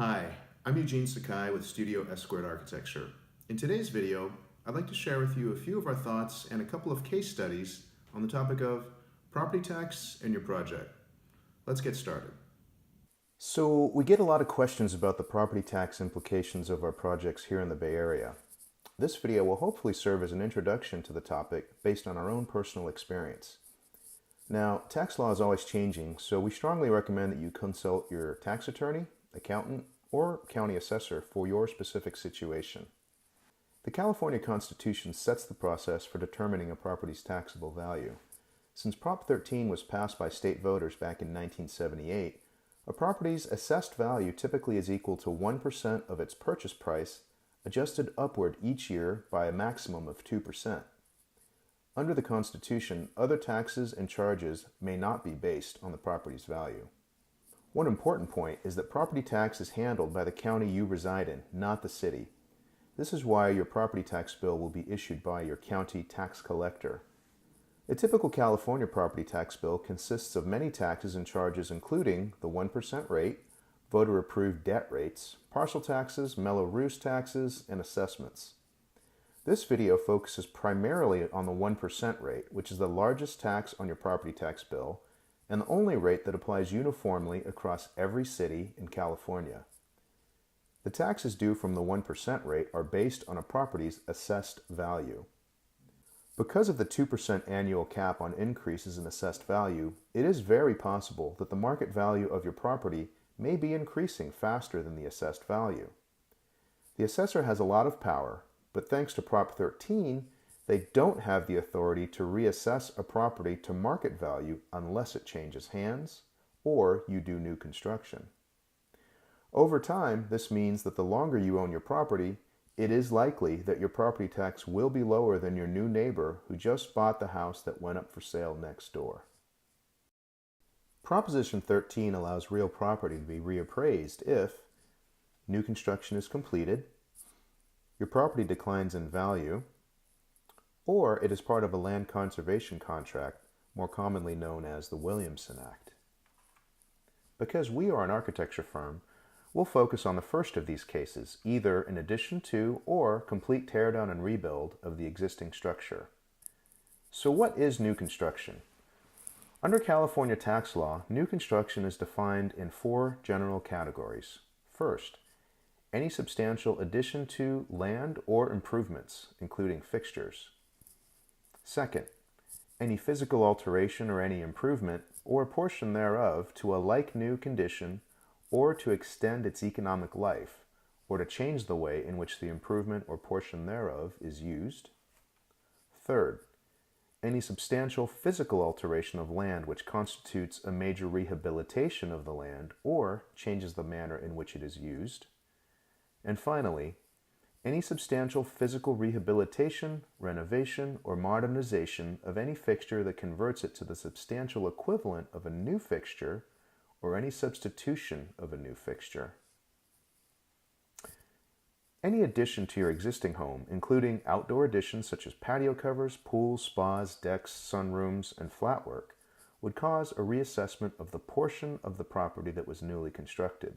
Hi, I'm Eugene Sakai with Studio S Squared Architecture. In today's video, I'd like to share with you a few of our thoughts and a couple of case studies on the topic of property tax and your project. Let's get started. So, we get a lot of questions about the property tax implications of our projects here in the Bay Area. This video will hopefully serve as an introduction to the topic based on our own personal experience. Now, tax law is always changing, so we strongly recommend that you consult your tax attorney, accountant, or county assessor for your specific situation. The California Constitution sets the process for determining a property's taxable value. Since Prop 13 was passed by state voters back in 1978, a property's assessed value typically is equal to 1% of its purchase price, adjusted upward each year by a maximum of 2%. Under the Constitution, other taxes and charges may not be based on the property's value. One important point is that property tax is handled by the county you reside in, not the city. This is why your property tax bill will be issued by your county tax collector. A typical California property tax bill consists of many taxes and charges including the 1% rate, voter-approved debt rates, parcel taxes, Mello-Roos taxes, and assessments. This video focuses primarily on the 1% rate, which is the largest tax on your property tax bill and the only rate that applies uniformly across every city in California. The taxes due from the 1% rate are based on a property's assessed value. Because of the 2% annual cap on increases in assessed value, it is very possible that the market value of your property may be increasing faster than the assessed value. The assessor has a lot of power, but thanks to Prop 13, they don't have the authority to reassess a property to market value unless it changes hands or you do new construction. Over time, this means that the longer you own your property, it is likely that your property tax will be lower than your new neighbor who just bought the house that went up for sale next door. Proposition 13 allows real property to be reappraised if new construction is completed, your property declines in value, or it is part of a land conservation contract, more commonly known as the Williamson Act. Because we are an architecture firm, we'll focus on the first of these cases, either in addition to or complete teardown and rebuild of the existing structure. So what is new construction? Under California tax law, new construction is defined in 4 general categories. First, any substantial addition to land or improvements, including fixtures. Second, any physical alteration or any improvement or portion thereof to a like new condition or to extend its economic life, or to change the way in which the improvement or portion thereof is used. Third, any substantial physical alteration of land which constitutes a major rehabilitation of the land or changes the manner in which it is used. And finally, any substantial physical rehabilitation, renovation, or modernization of any fixture that converts it to the substantial equivalent of a new fixture or any substitution of a new fixture. Any addition to your existing home, including outdoor additions such as patio covers, pools, spas, decks, sunrooms, and flatwork, would cause a reassessment of the portion of the property that was newly constructed.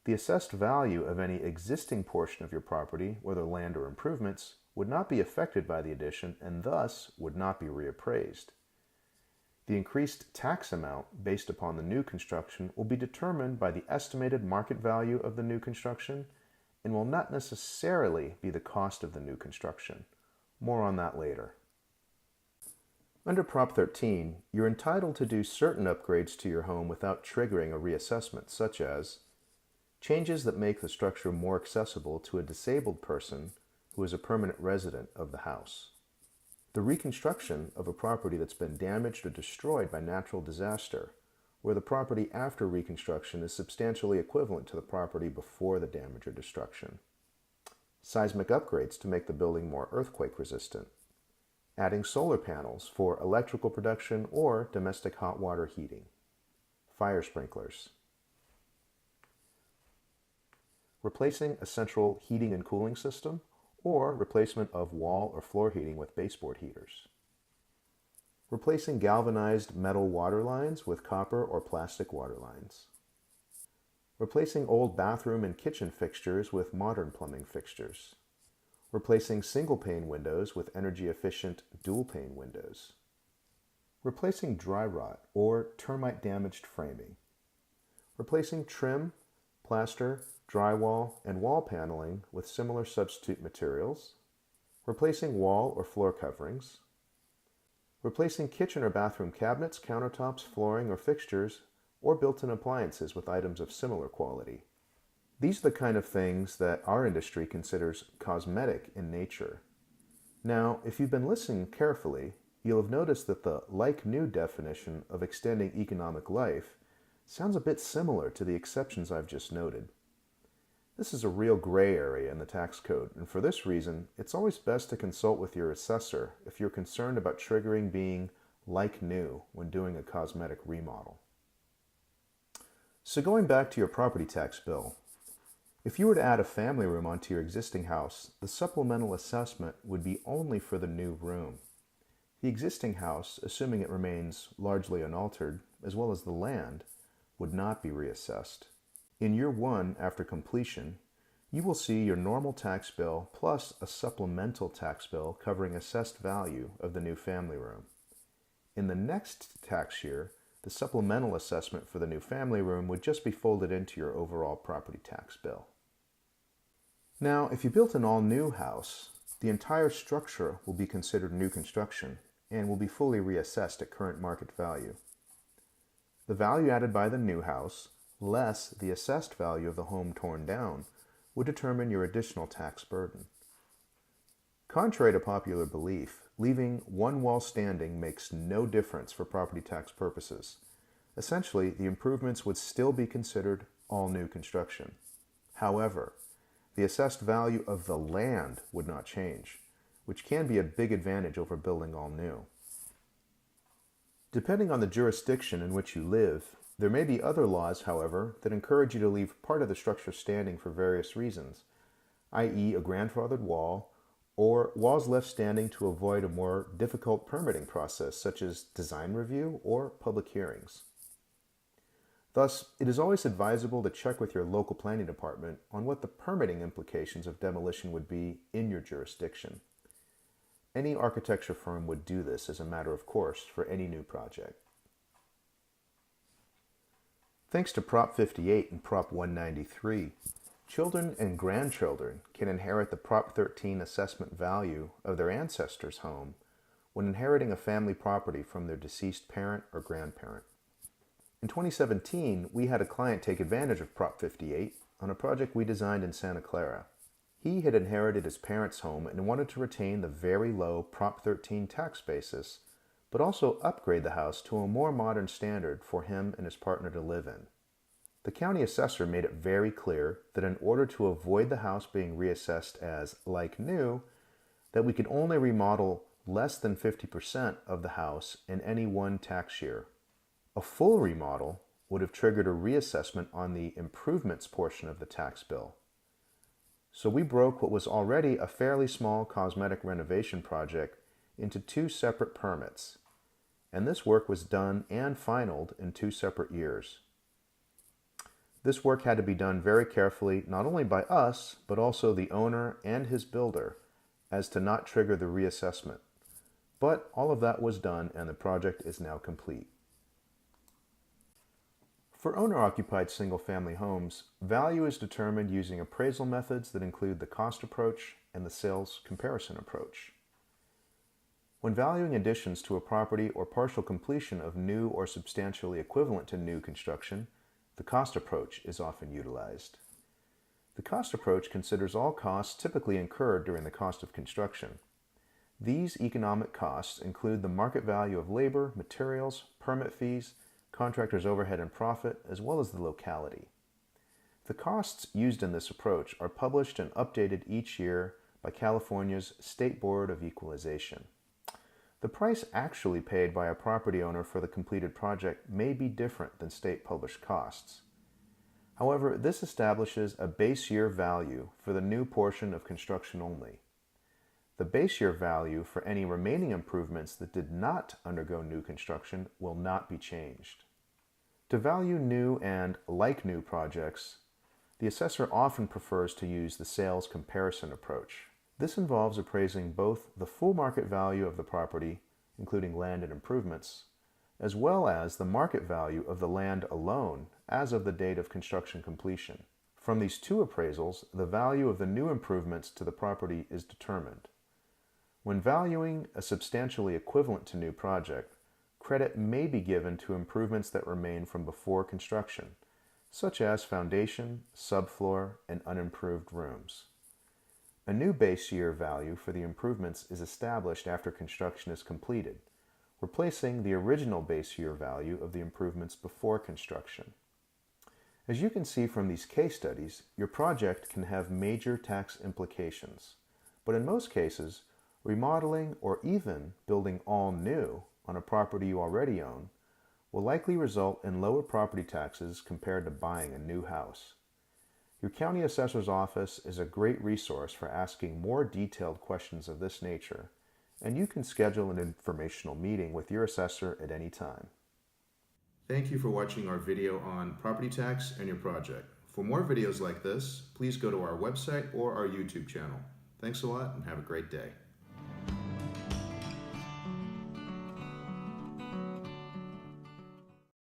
The assessed value of any existing portion of your property, whether land or improvements, would not be affected by the addition and thus would not be reappraised. The increased tax amount based upon the new construction will be determined by the estimated market value of the new construction and will not necessarily be the cost of the new construction. More on that later. Under Prop 13, you're entitled to do certain upgrades to your home without triggering a reassessment, such as changes that make the structure more accessible to a disabled person who is a permanent resident of the house. The reconstruction of a property that's been damaged or destroyed by natural disaster, where the property after reconstruction is substantially equivalent to the property before the damage or destruction. Seismic upgrades to make the building more earthquake resistant. Adding solar panels for electrical production or domestic hot water heating. Fire sprinklers. Replacing a central heating and cooling system or replacement of wall or floor heating with baseboard heaters. Replacing galvanized metal water lines with copper or plastic water lines. replacing old bathroom and kitchen fixtures with modern plumbing fixtures, replacing single-pane windows with energy-efficient dual-pane windows, replacing dry rot or termite-damaged framing, replacing trim, plaster, drywall, and wall paneling with similar substitute materials, replacing wall or floor coverings, replacing kitchen or bathroom cabinets, countertops, flooring, or fixtures, or built-in appliances with items of similar quality. These are the kind of things that our industry considers cosmetic in nature. Now, if you've been listening carefully, you'll have noticed that the like-new definition of extending economic life sounds a bit similar to the exceptions I've just noted. This is a real gray area in the tax code, and for this reason, it's always best to consult with your assessor if you're concerned about triggering being like new when doing a cosmetic remodel. So going back to your property tax bill, if you were to add a family room onto your existing house, the supplemental assessment would be only for the new room. The existing house, assuming it remains largely unaltered, as well as the land, would not be reassessed. In year one after completion, you will see your normal tax bill plus a supplemental tax bill covering assessed value of the new family room. In the next tax year, the supplemental assessment for the new family room would just be folded into your overall property tax bill. Now, if you built an all-new house, the entire structure will be considered new construction and will be fully reassessed at current market value. The value added by the new house, less the assessed value of the home torn down, would determine your additional tax burden. Contrary to popular belief, leaving one wall standing makes no difference for property tax purposes. Essentially, the improvements would still be considered all new construction. However, the assessed value of the land would not change, which can be a big advantage over building all new. Depending on the jurisdiction in which you live, there may be other laws, however, that encourage you to leave part of the structure standing for various reasons, i.e. a grandfathered wall, or walls left standing to avoid a more difficult permitting process such as design review or public hearings. Thus, it is always advisable to check with your local planning department on what the permitting implications of demolition would be in your jurisdiction. Any architecture firm would do this as a matter of course for any new project. Thanks to Prop 58 and Prop 193, children and grandchildren can inherit the Prop 13 assessment value of their ancestors' home when inheriting a family property from their deceased parent or grandparent. In 2017, we had a client take advantage of Prop 58 on a project we designed in Santa Clara. He had inherited his parents' home and wanted to retain the very low Prop 13 tax basis, but also upgrade the house to a more modern standard for him and his partner to live in. The county assessor made it very clear that in order to avoid the house being reassessed as like new, that we could only remodel less than 50% of the house in any one tax year. A full remodel would have triggered a reassessment on the improvements portion of the tax bill. So we broke what was already a fairly small cosmetic renovation project into two separate permits, and this work was done and finalized in 2 separate years. This work had to be done very carefully, not only by us, but also the owner and his builder, as to not trigger the reassessment. But all of that was done and the project is now complete. For owner-occupied single-family homes, value is determined using appraisal methods that include the cost approach and the sales comparison approach. When valuing additions to a property or partial completion of new or substantially equivalent to new construction, the cost approach is often utilized. The cost approach considers all costs typically incurred during the cost of construction. These economic costs include the market value of labor, materials, permit fees, contractors' overhead and profit, as well as the locality. The costs used in this approach are published and updated each year by California's State Board of Equalization. The price actually paid by a property owner for the completed project may be different than state published costs. However, this establishes a base year value for the new portion of construction only. The base year value for any remaining improvements that did not undergo new construction will not be changed. To value new and like new projects, the assessor often prefers to use the sales comparison approach. This involves appraising both the full market value of the property, including land and improvements, as well as the market value of the land alone as of the date of construction completion. From these two appraisals, the value of the new improvements to the property is determined. When valuing a substantially equivalent to new project, credit may be given to improvements that remain from before construction, such as foundation, subfloor, and unimproved rooms. A new base year value for the improvements is established after construction is completed, replacing the original base year value of the improvements before construction. As you can see from these case studies, your project can have major tax implications, but in most cases, remodeling or even building all new on a property you already own will likely result in lower property taxes compared to buying a new house. Your county assessor's office is a great resource for asking more detailed questions of this nature, and you can schedule an informational meeting with your assessor at any time. Thank you for watching our video on property tax and your project. For more videos like this, please go to our website or our YouTube channel. Thanks a lot and have a great day.